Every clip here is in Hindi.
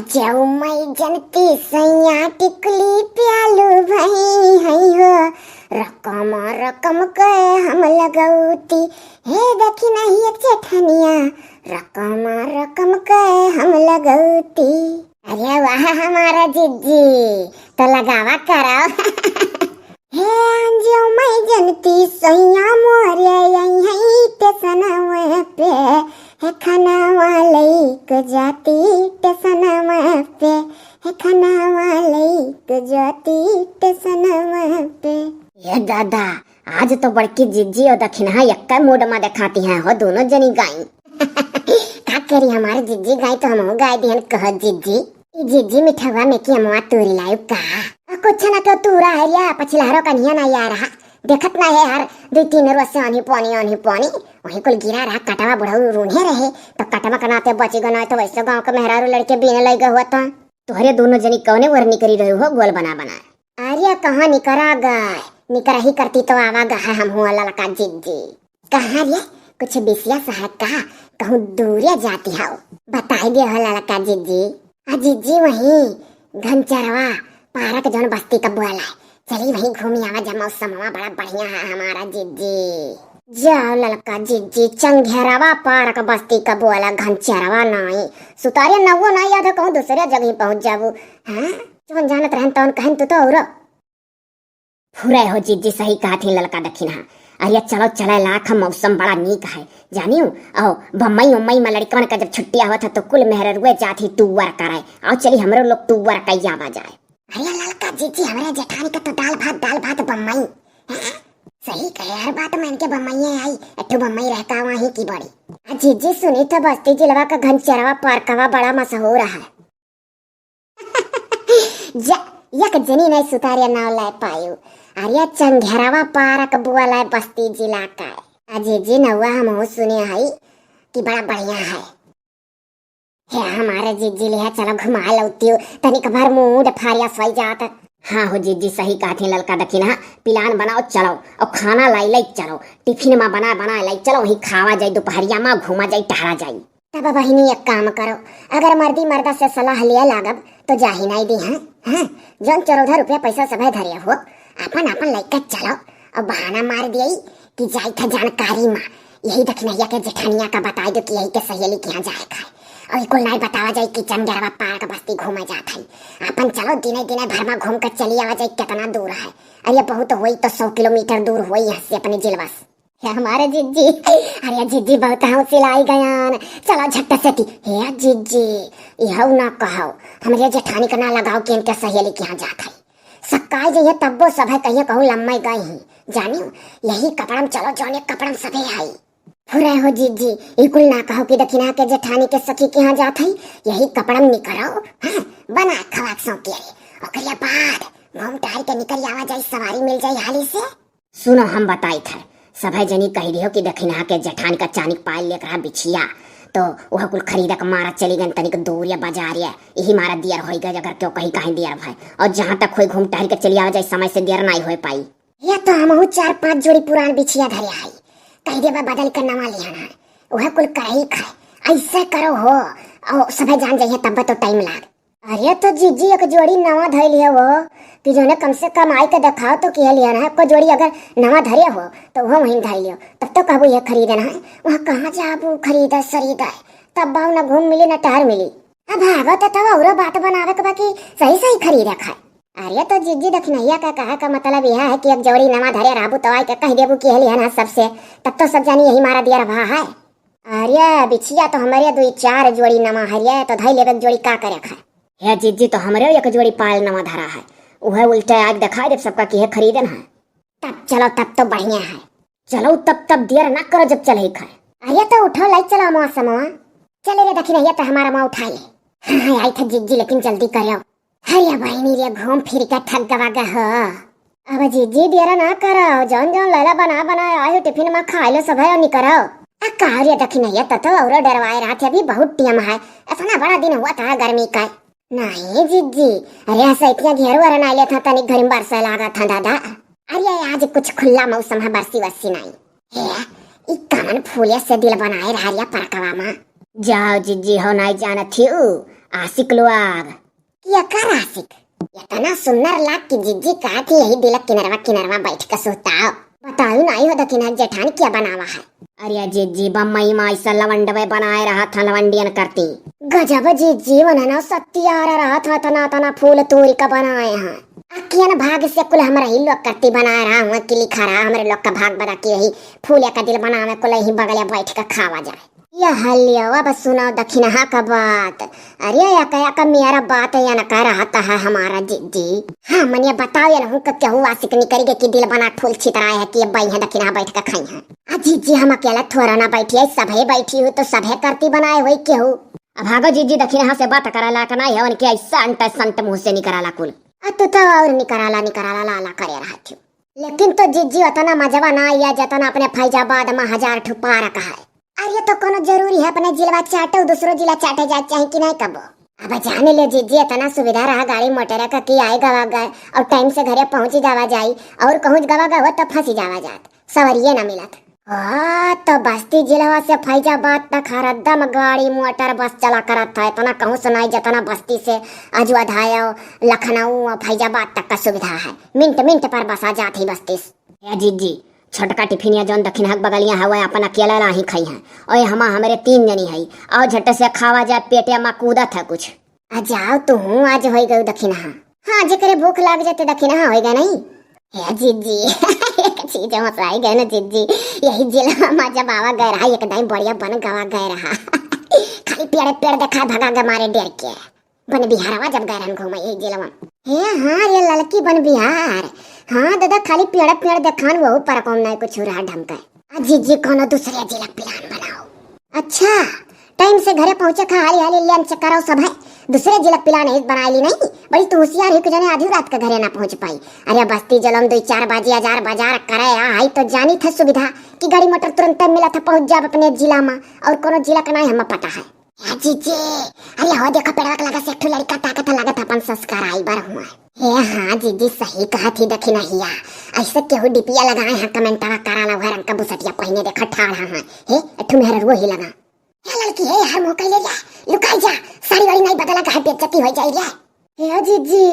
जाऊ मैं जनती सैया टिकली प्यालू भई हई हो रकम रकम के हम लगौती हे देखी नहीं एक जेठनिया रकम रकम के हम लगौती। अरे वाह हमारा जीजी तो लगावा करो हे जाऊ मैं जनती सैया मोरे यही है टेसनवा पे है खाना वाले को जाती टेसनवा पे है खाना वाले को जाती टेसनवा पे। ये दादा आज तो बड़की जिज्जी और दक्षिणा यक्का मूड में दिखाती हैं हो दोनों जनी गाई का करी हमारे जिज्जी गाई तो हम गाय दिहन कह जिज्जी जिज्जी मिठवा में की अमवा तूरी लायु का कुछ ना तो तूरा है या पछिलहरो का निया ना या रहा देखत ना है हर दो तीन रोज से आनी पानी वही कुल गिरा रहा कटवा बुढ़ऊ रूढ़े रहे तो कटवा कनाते बची गना तो वैसे गांव का मेहरारू लड़के बीने लगे हुआ था तुहरे दोनों जनी कौने वरनी करी रही हो गोल बना अरे कहाँ निकरा गए निकरा ही करती तो आवा गहा हम हुआ लड़का जिज्जी कहाँ रे कुछ बिसिया सहा कहा कहूँ दूरिया जाती हो बताई दे हो लड़का जिज्जी जिज्जी वही घनचरवा पारक जौन बस्ती का बोला है चली वहीं घूमी आवा जब मौसम बड़ा बढ़िया है हमारा जिज्जी जाओ लड़का जिज्जी चंगेरवा पारक बस्ती का बोला घनचरवा नहीं सुतारिया नवो नहीं याद कहूँ दूसरे जगह पहुंच जाबू हाँ जौन जानत रहन तौन कहन तू तो और फुरे हो जिज्जी सही कहा थी लड़का दक्षिणा अरे चलो चले लाख मौसम बड़ा नीक है जानियो ओ बम्मई उम्मई में लड़कन का जब छुट्टी हुआ था तो कुल मेहरुए जाती टूवर कराए आओ चली हमरो लोग टूवर कैया जाए। अरे लड़का जीजी हमारे जेठानी का तो दाल भात बम्मई सही कहे हर बात में इनके बम्मई आई एठो बम्मई रहता वहीं की बड़ी जीजी सुनी तो बस्ती जिलवा का घनचरवा पार्कवा बड़ा मशहूर है यक जनी नहीं सुतारिया नाव लाए पायु अरे चंगेरवा पार्क बुआला बस्ती जिला का जीजी नौवा हम सुने है कि बड़ा बढ़िया है हे हमारे जीजी लिया चलो घुमा लौती तनिक भर मुंह फारिया सोई जात। हाँ हो जीजी सही कहती ललका दक्षिणा पिलान बनाओ चलो और खाना लाई चलो टिफिन में बना लाई चलो वही खावा जाए दोपहरिया में घूमा जाए टहरा जाए। तब बहिनी एक काम करो अगर मर्दी मर्दा से सलाह लिया लागब तो जाही नहीं दी हाँ जौन 14 रुपया पैसा सभे धरिया हो अपन लेकर चलो और बहाना मार दिया कि जाई था जानकारी में यही दक्षिणैया के जेठानिया का बताई दो कि यही के सहेली के यहाँ जाए खाए और कुल नहीं बतावा जाए कि चंगेरवा पार्क बस्ती घूमे जात है अपन चलो दिने भर में घूम कर चली आवा जाए कितना दूर है अरे बहुत हुई तो 100 किलोमीटर दूर हुई यहाँ से अपने जिलवा से हमारे जिज्जी अरे जिज्जी बहुत सिलाई गयान चलो झट्टा से हे जिज्जी यह ना कहो हमारे जेठानी का ना लगाओ कि इनके सहेली के यहाँ जात है सक्काई जइए तब्बो सभे कहिए कहूँ लम्बाई गई ही जानियो यही कपड़म चलो जौने कपड़म सभे आई फुरे हो जीजी इकुल ना कहो कि दक्षिणा के जेठानी के सखी के यहाँ जात है यही कपड़म निकलो हाँ बना खवाक सौंपी रे ओकरिया बाद घूम टहल के निकल आवा जाए सवारी मिल जाए हाली से। सुनो हम बताई थे सभे जनी कही रही हो कि दक्षिणा के जेठानी का चानिक पायल लेकर बिछिया तो वह कुल खरीदा का मारा चली गई तनिक दूर या बाजार या यही मारा दियर हो गए अगर क्यों कहीं कहीं दियर भाई और जहाँ तक कोई घूम टहल के चली आवा जाए समय से दियर नहीं हो पाई या तो हम 4-5 जोड़ी पुरान बिछिया धरे है कही देवा बदल कर नवा लिया वह कुल कही खाए ऐसा करो हो और सभे जान जाइए तब तो टाइम लाग। अरे तो जीजी एक जोड़ी नवा धर लिया वो कि जो कम से कम आई के दिखाओ तो किया लिया ना कोई जोड़ी अगर नवा धरे हो तो वो वहीं धर लियो तब तो कहबो ये खरीदना है वहाँ कहाँ जाबू खरीदा सरीदा तब बाऊ न घूम मिली न टहर मिली अब भागो तो और बात बनावे के बाकी सही खरीदा खाए। अरे तो जिज्जी दक्षिणैया का कहा का मतलब यह है कि एक जोड़ी नवा धरे रहबू तो आई के कह देबू कि लिया ना सबसे तब तो सब जानी यही मारा दिया रहा है। अरे बिछिया तो हमारे 2-4 जोड़ी नवा हरिया तो धई लेवे जोड़ी का करे खाए हे जिज्जी तो हमारे एक जोड़ी पायल नवा धरा है वह उल्टे आग दिखाई दे सबका कि खरीदन है तब चलो तब तो बढ़िया है चलो तब देर ना करो जब चले खाए। अरे तो उठो लाई चलो मौसम चले रे दक्षिणैया तो हमारा माँ उठा ले हाँ आई था जिज्जी लेकिन जल्दी करो हरिया बहनी रे घूम फिर के थक गवा हो अब जिज्जी देर ना करो जौन लैला बना आयो टिफिन में खा लो सब निकरो कार्य दक्षिणैया तो और डरवाए रहा थे अभी बहुत टीम है इतना बड़ा दिन हुआ था गर्मी का नहीं जिज्जी अरे ऐसा इतना घेरू वरा ना लिया था तनिक घर में बरसा लगा था दादा अरे आज कुछ खुला मौसम है बरसी वरसी नहीं है कामन फूले से दिल बनाए रहा परकवा में जाओ जिज्जी हो नहीं जाना थी आशिक लोग किया कर आशिक इतना सुंदर लाग की जिज्जी कहा थी यही दिलक किनरवा किनरवा बैठ कर सोताओ बताओ नहीं हो दखिन जेठान क्या बनावा है। अरे जिज्जी बम्मई माँ ऐसा लवंडवे बनाए रहा था लवंडियन करती गजब जिज्जी बनाना सत्ती आ रहा था तना तना फूल तोरी का बनाए हैं अकियन भाग से कुल हमारा ही लोग करती बना रहा हूँ कि लिखा रहा हमारे लोग का भाग बना के यही फूल का दिल बनावे कुल यही बगलिया बैठ कर खावा जाए। यह हलिया अब सुनाओ दक्षिणहा का बात। अरे या का मेरा बात है या न कह रहा था हमारा जिज्जी। हाँ मनिया बताओ या न क्या हुआ आशिक नहीं करेंगे कि दिल बना फूल छितराए है कि बई है दक्षिणहा बैठ कर खाई है। जिज्जी हम अकेला थोड़ा ना बैठी है सभे बैठी हूँ तो सभे करती बनाए हुई क्यों। अब भागो जिज्जी दक्षिणहा से बात कराला का नहीं है उनके ऐसा अंट संत मुँह से निकराला कुल तू तो और निकराला लाला करे रहा थी। लेकिन तो जिज्जी उतना मजबा ना आया जतना अपने फैजाबाद में 1000 ठुपा रखा है। अरे तो कोनो जरूरी है अपने जिला चाटे दूसरो जिला चाटे जा चाहे कि नहीं कबो। अब जाने ले जिज्जी इतना सुविधा रहा गाड़ी मोटर का कि आए गवा गए और टाइम से घरे पहुंची जावा जाई और कहूँ गवा गए तो फंसी जावा जात सवरिये न मिलत। तो बस्ती जिला से फैजाबाद तक हरदम गाड़ी मोटर बस चला करत था इतना कहूँ सुनाई जतना बस्ती से अजवाधाया लखनऊ और फैजाबाद तक का सुविधा है मिनट पर बस आ जाती बस्ती से। जिज्जी छोटका टिफिनिया जौन दक्षिण हक बगलिया है वह अपन अकेला नहीं खाई है और हमारे 3 जनी है और झट से खावा जाए पेटे में कूदा था कुछ। जाओ तू हूँ आज हो गई दक्षिण हाँ जेकरे भूख लाग जाते दक्षिण होगा नहीं है जिज्जी। एक चीज हंसाई गए ना जिज्जी यही जिला में जब आवा गए रहा एकदम बढ़िया बन गवा गए रहा खाली पेड़ देखा भगा गए मारे डर के बन बिहारवा जब गए रहन घूमा यही जिला में। हाँ ये लड़की बन बिहार हाँ दादा खाली पेड़ देखान वो पर कौन नहीं कुछ रहा ढंग का। जिज्जी कोनो दूसरे जिला प्लान बनाओ। अच्छा टाइम से घरे पहुंचे खा हाली लंच कराओ सब है दूसरे जिला प्लान एक बनाई नहीं बड़ी तू होशियार है कि जाने आधी रात के घरे ना पहुंच पाई। अरे बस्ती जलम 2-4 बजे 1000 बाजार करे आई तो जानी था सुविधा कि गाड़ी मोटर तुरंत मिला था पहुंच जाब अपने जिला में और कोनो जिला का नहीं हमें पता है। जीजे अरे हो देखो पेड़वा के लगा से एक लड़का ताकत लागत अपन संस्कार आई बार हुआ है। हाँ जीजी सही कहा थी देखी नहीं ऐसे केहू डिपिया लगाए हैं कमेंटवा कराला घर रंग का बुसटिया पहिने देखा ठाड़ है हे एठू मेहर वो ही लगा लड़की है यार मौका ले जा लुकाई जा साड़ी वाड़ी नहीं बदला का बेइज्जती हो जाएगी। हे जीजी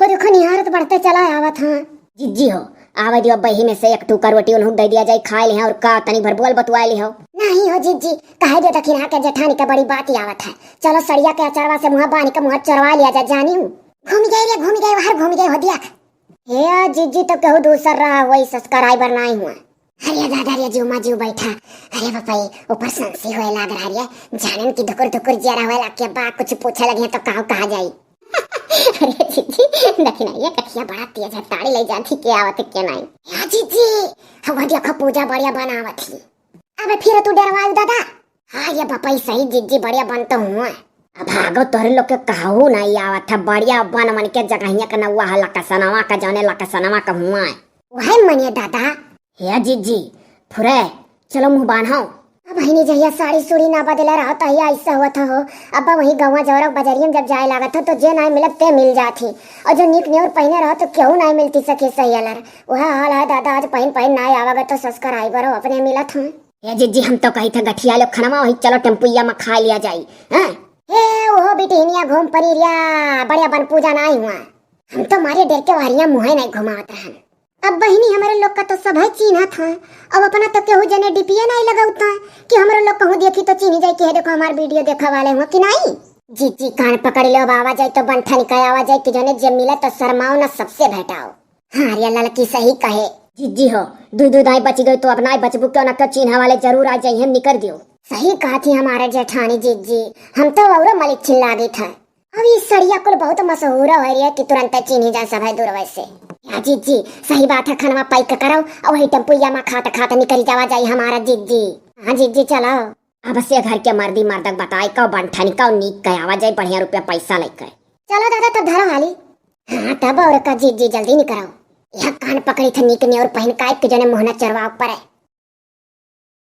हो देखो निहारत बढ़ते चला आवत हां जिज्जी हो आवे दियो बही में से एक टुकड़ा रोटी उन्हों दे दिया जाए खाए ले और का तनी भर बोल बतवाए ले हो। नहीं हो जिज्जी कहे दे दखिना के जेठानी का बड़ी बात ही आवत है चलो सड़िया के अचारवा से मुंह बानी का मुंह चरवा लिया जा जानी हूं घूम गए बाहर घूम गए हो दिया। हे जिज्जी तो कहू दूसर रहा वही संस्कार आई बर नहीं हुआ। अरे दादा रे जीव माजीव बैठा अरे बापाई ऊपर संसी होए लाग रहा रे जानन की धुकुर जरा होए लाग के बा कुछ पूछे लगे तो कहा जाई। अरे जीजी देखिना ये कठिया बड़ा तेज है ताड़ी ले जाती के आवत के नहीं। हां जीजी हम देखो पूजा बढ़िया बनावत थी अबे फिर तू डरवाई दादा। हां ये बापाई सही जीजी बढ़िया बनता हूं अब भागो तोहरे लोग के कहू नहीं आवत है बढ़िया बन मन के जगहिया का नवा हला का सनवा का जाने ला का सनवा का हुआ है वही मनिया दादा। हे जीजी फुरे चलो मुंह बांधो अब बहिनी जहिया साड़ी सूड़ी ना बदला रहा तो ऐसा हुआ था हो अब वही गवा जवरा बजरियम जब जाए लगा था तो जे नहीं मिलत ते मिल जाती और जो निक न्योर पहने रहा तो क्यों नहीं मिलती सके सही अलर वह हाल है दादा आज पहन ना आवागा तो संस्कार आई बरो अपने मिला था। हे जीजी हम तो कही था गठिया लोग खाना वही चलो टेम्पुया में खा लिया जाई हैं हे वो बिटिनिया घूम परिया बढ़िया बन पूजा नहीं हुआ हम तो मारे डर के वारिया मुँह नहीं घुमावत रहन। अब बहिनी हमारे लोग का तो सब है चीन्हा था अब अपना तो केहू जने डीपीए नहीं लगा उतना कि हमारे लोग कहूँ देखी तो चीनी जाए कि देखो हमारे वीडियो देखा वाले हुआ कि नहीं। जी कान पकड़ लो अब आवाज जाए तो बंठा निकल आवाज जाए कि जने जब मिला तो शर्माओ ना सबसे भेटाओ। हाँ रे लड़की सही कहे जी हो दूध आई बच गई तो अब ना बचबू क्यों ना क्यों चिन्हा वाले जरूर आ जाइए निकर दियो। सही कहा थी हमारे जेठानी जी हम तो और मलिक चिल्ला गई था अब इस सड़िया को बहुत मशहूर हो रही है कि तुरंत चीनी जा सब है दूर वैसे। जी सही बात है खाना पैक कराओ और वही टेम्पुया में खाता निकल जावा जाए हमारा जी। हाँ जी चलो अब से घर के मर्दी मर्दक बताए का बंठा निका नीक का आवा जाए बढ़िया रुपया पैसा लेकर चलो दादा तब धरो हाली। हाँ तब और का जी जल्दी नहीं कराओ यह कान पकड़ी था नीक ने और पहन का जने मोहना चरवा पर है